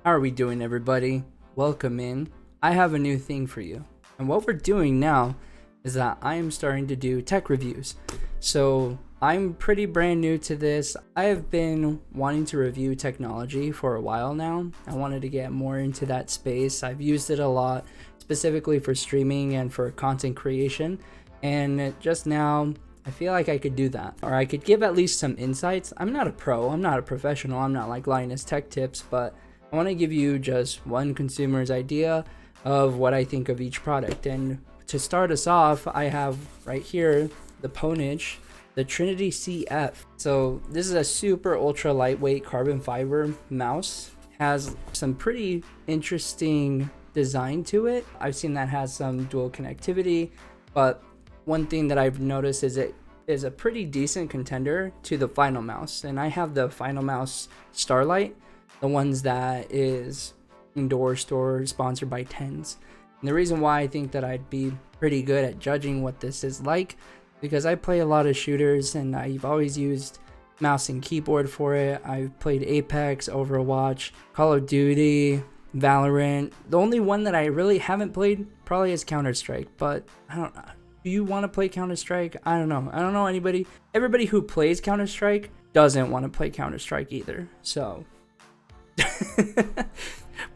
How are we doing, everybody? Welcome in. I have a new thing for you. And what we're doing now is that I am starting to do tech reviews. So I'm pretty brand new to this. I have been wanting to review technology for a while now. I wanted to get more into that space. I've used it a lot, specifically for streaming and for content creation. And just now, I feel like I could do that, or I could give at least some insights. I'm not a pro, I'm not a professional, I'm not like Linus Tech Tips, but I want to give you just one consumer's idea of what I think of each product. And to start us off, I have right here the Pwnage, the Trinity CF. So this is a super ultra lightweight carbon fiber mouse. Has some pretty interesting design to it. I've seen that has some dual connectivity, but one thing that I've noticed is it is a pretty decent contender to the Final Mouse. And I have the Final Mouse Starlight, the ones that is endorsed or sponsored by Tens. And the reason why I think that I'd be pretty good at judging what this is like, because I play a lot of shooters and I've always used mouse and keyboard for it. I've played Apex, Overwatch, Call of Duty, Valorant. The only one that I really haven't played probably is Counter-Strike, but I don't know. Do you want to play Counter-Strike? I don't know anybody. Everybody who plays Counter-Strike doesn't want to play Counter-Strike either. So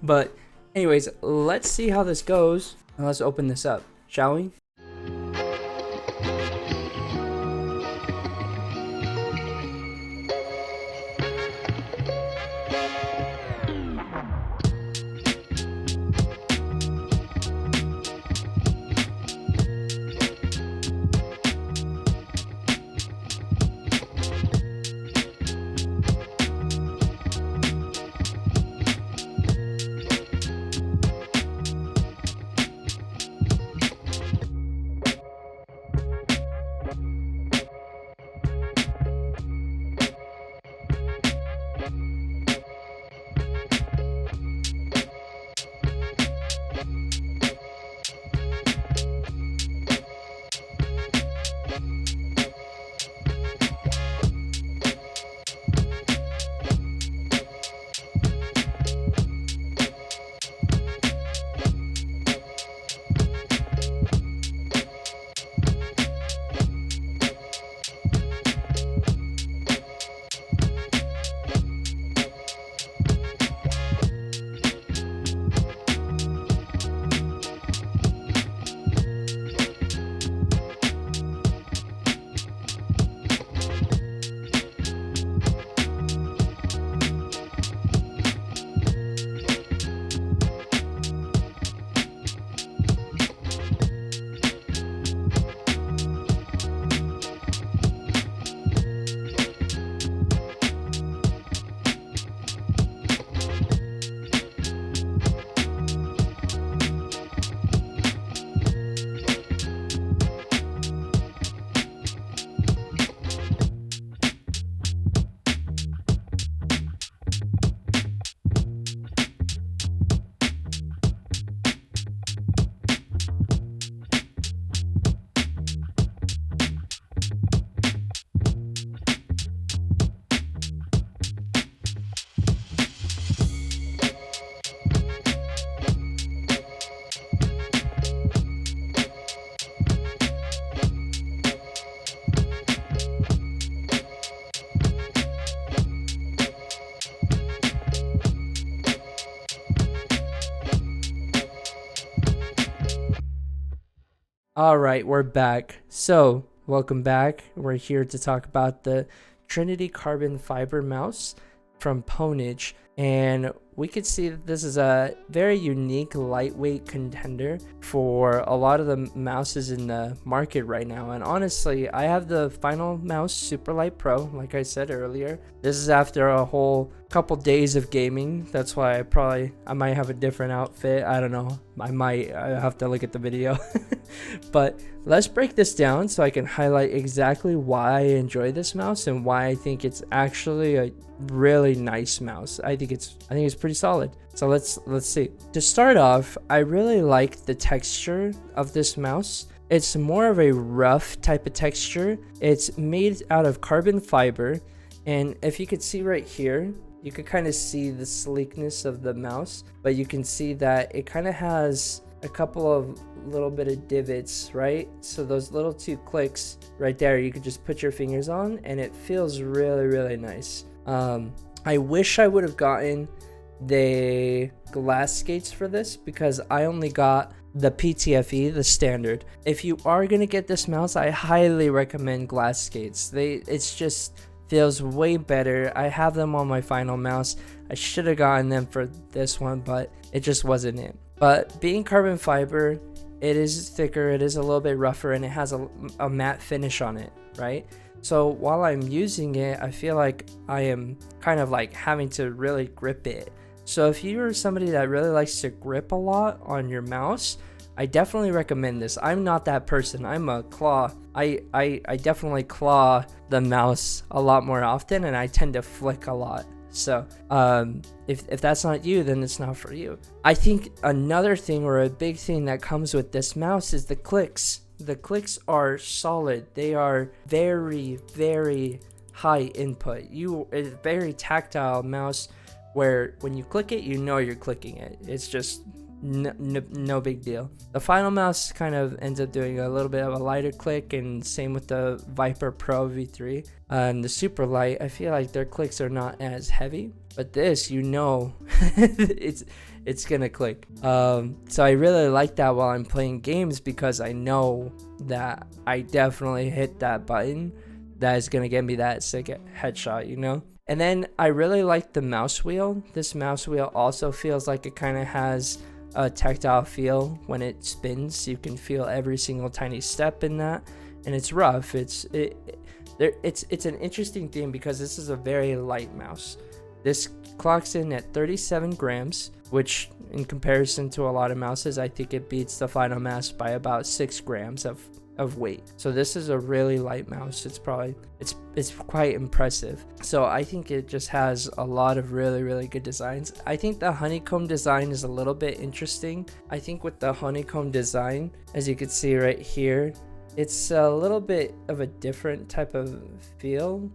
but anyways, let's see how this goes and let's open this up, shall we? All right, we're back. So, welcome back. We're here to talk about the Trinity carbon fiber mouse from Pwnage. And we could see that this is a very unique lightweight contender for a lot of the mouses in the market right now. And honestly, I have the Final Mouse Super Light Pro, like I said earlier. This is after a whole couple days of gaming. That's why I might have a different outfit. I don't know. I have to look at the video. But let's break this down so I can highlight exactly why I enjoy this mouse and why I think it's actually a really nice mouse. I think it's pretty solid. So let's see. To start off, I really like the texture of this mouse. It's more of a rough type of texture. It's made out of carbon fiber, and if you could see right here, you can kind of see the sleekness of the mouse, but you can see that it kind of has a couple of little bit of divots, right? So those little 2 clicks right there, you could just put your fingers on, and it feels really, really nice. I wish I would have gotten the glass skates for this, because I only got the PTFE, the standard. If you are gonna get this mouse, I highly recommend glass skates. It's just feels way better. I have them on my final mouse. I should have gotten them for this one, but it just wasn't it. But being carbon fiber, it is thicker, it is a little bit rougher, and it has a matte finish on it, right? So while I'm using it, I feel like I am kind of like having to really grip it. So if you're somebody that really likes to grip a lot on your mouse, I definitely recommend this. I'm not that person. I'm a claw. I definitely claw the mouse a lot more often, and I tend to flick a lot. So if that's not you, then it's not for you. I think another thing, or a big thing that comes with this mouse, is the clicks. The clicks are solid. They are very, very high input. It's a very tactile mouse, where when you click it, you know you're clicking it. It's just no big deal. The final mouse kind of ends up doing a little bit of a lighter click, and same with the Viper Pro V3 and the super light. I feel like their clicks are not as heavy, but this, you know, it's gonna click. So I really like that while I'm playing games, because I know that I definitely hit that button that is gonna get me that sick headshot, you know. And then I really like the mouse wheel. This mouse wheel also feels like it kind of has a tactile feel when it spins. You can feel every single tiny step in that, and it's rough. It's an interesting thing, because this is a very light mouse. This clocks in at 37 grams, which in comparison to a lot of mouses, I think it beats the final mouse by about 6 grams of weight. So this is a really light mouse. It's quite impressive. So I think it just has a lot of really, really good designs. I think the honeycomb design is a little bit interesting. I think with the honeycomb design, as you can see right here, it's a little bit of a different type of feel.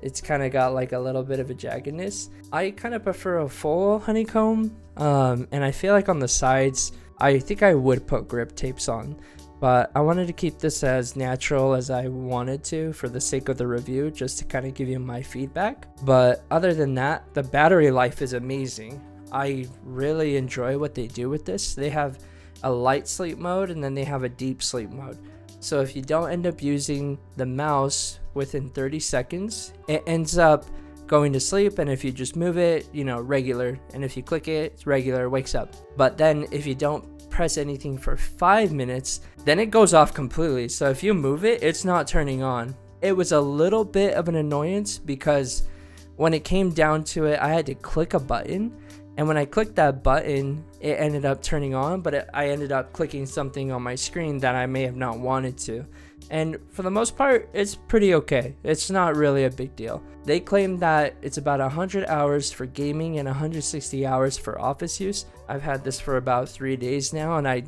It's kind of got like a little bit of a jaggedness. I kind of prefer a full honeycomb, and I feel like on the sides, I think I would put grip tapes on. But I wanted to keep this as natural as I wanted to for the sake of the review, just to kind of give you my feedback. But other than that, the battery life is amazing. I really enjoy what they do with this. They have a light sleep mode, and then they have a deep sleep mode. So if you don't end up using the mouse within 30 seconds, it ends up going to sleep. And if you just move it, you know, regular. And if you click it, it's regular, wakes up. But then if you don't press anything for 5 minutes, then it goes off completely. So if you move it, it's not turning on. It was a little bit of an annoyance, because when it came down to it, I had to click a button, and when I clicked that button, it ended up turning on, but I ended up clicking something on my screen that I may have not wanted to. And for the most part, it's pretty okay. It's not really a big deal. They claim that it's about 100 hours for gaming and 160 hours for office use. I've had this for about 3 days now, and I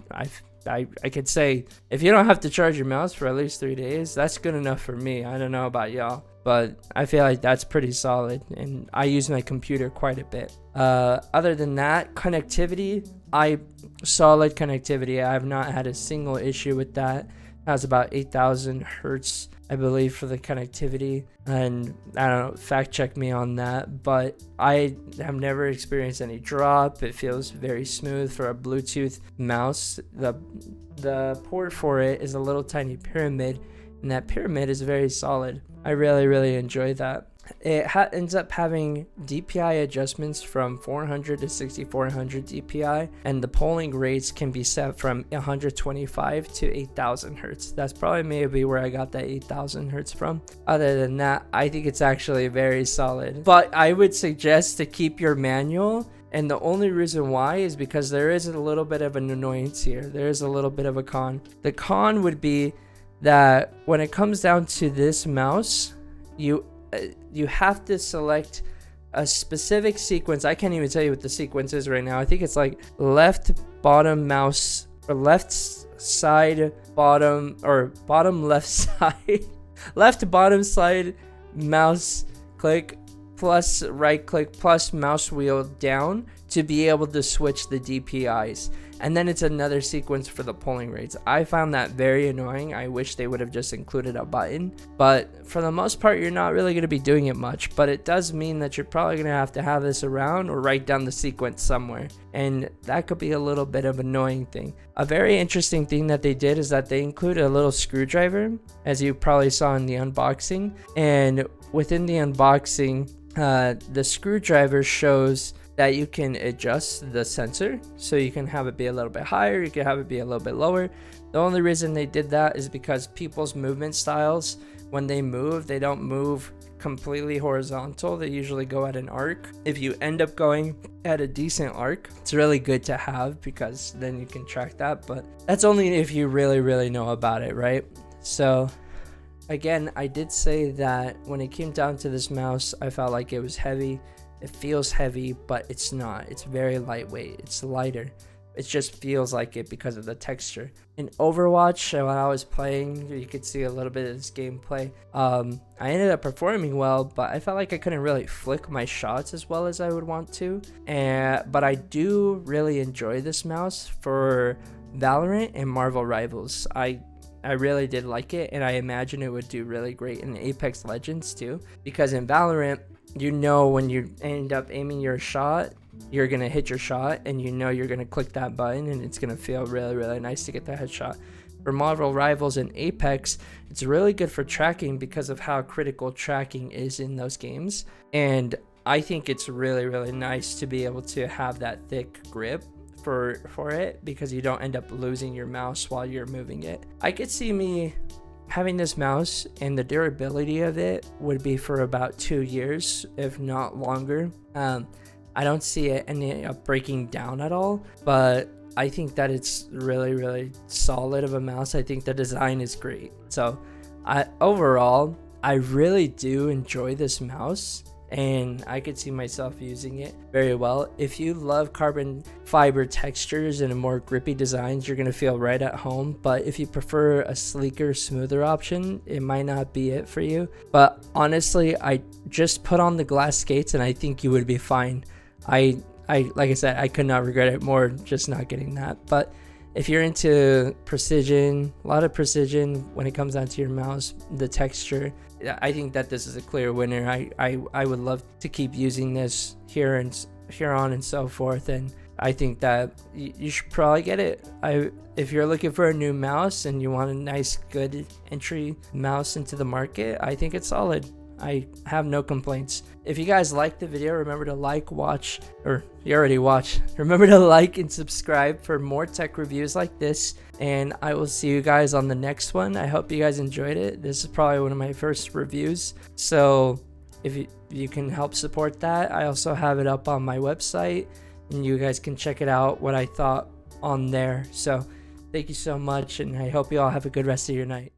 could say, if you don't have to charge your mouse for at least 3 days, that's good enough for me. I don't know about y'all, but I feel like that's pretty solid, and I use my computer quite a bit. Other than that, connectivity, solid connectivity. I have not had a single issue with that. Has about 8,000 hertz, I believe, for the connectivity, and I don't know, fact check me on that, but I have never experienced any drop. It feels very smooth for a Bluetooth mouse. The port for it is a little tiny pyramid, and that pyramid is very solid. I really enjoy that. It ends up having DPI adjustments from 400 to 6400 DPI, and the polling rates can be set from 125 to 8000 hertz. That's probably maybe where I got that 8000 hertz from. Other than that, I think it's actually very solid. But I would suggest to keep your manual, and the only reason why is because there is a little bit of an annoyance here. There is a little bit of a con. The con would be that when it comes down to this mouse, you have to select a specific sequence. I can't even tell you what the sequence is right now. I think it's like left bottom mouse, or left side bottom, or bottom left side left bottom side mouse click plus right click plus mouse wheel down to be able to switch the DPIs. And then it's another sequence for the polling rates. I found that very annoying. I wish they would have just included a button, but for the most part, you're not really going to be doing it much, but it does mean that you're probably going to have this around or write down the sequence somewhere. And that could be a little bit of an annoying thing. A very interesting thing that they did is that they included a little screwdriver, as you probably saw in the unboxing. And within the unboxing, the screwdriver shows that you can adjust the sensor, so you can have it be a little bit higher, you can have it be a little bit lower. The only reason they did that is because people's movement styles, when they move, they don't move completely horizontal, they usually go at an arc. If you end up going at a decent arc, it's really good to have, because then you can track that, but that's only if you really know about it, right? So again, I did say that when it came down to this mouse, I felt like it was heavy. It feels heavy, but it's not. It's very lightweight. It's lighter. It just feels like it because of the texture. In Overwatch, when I was playing, you could see a little bit of this gameplay. I ended up performing well, but I felt like I couldn't really flick my shots as well as I would want to. But I do really enjoy this mouse for Valorant and Marvel Rivals. I really did like it, and I imagine it would do really great in Apex Legends too, because in Valorant, you know when you end up aiming your shot, you're going to hit your shot, and you know you're going to click that button, and it's going to feel really nice to get that headshot. For Marvel Rivals and Apex, it's really good for tracking because of how critical tracking is in those games, and I think it's really nice to be able to have that thick grip for it, because you don't end up losing your mouse while you're moving it. I could see me having this mouse, and the durability of it would be for about 2 years, if not longer. I don't see it ending up breaking down at all, but I think that it's really solid of a mouse. I think the design is great. So overall, I really do enjoy this mouse, and I could see myself using it very well. If you love carbon fiber textures and more grippy designs, you're going to feel right at home. But if you prefer a sleeker, smoother option, it might not be it for you. But honestly, I just put on the glass skates and I think you would be fine. I like I said, I could not regret it more just not getting that. But if you're into precision, a lot of precision when it comes down to your mouse, the texture, I think that this is a clear winner. I would love to keep using this here on and so forth, and I think that you should probably get it. If you're looking for a new mouse and you want a nice, good entry mouse into the market, I think it's solid. I have no complaints. If you guys liked the video, remember to remember to like and subscribe for more tech reviews like this, and I will see you guys on the next one. I hope you guys enjoyed it. This is probably one of my first reviews, so if you can help support that, I also have it up on my website, and you guys can check it out, what I thought on there. So thank you so much, and I hope you all have a good rest of your night.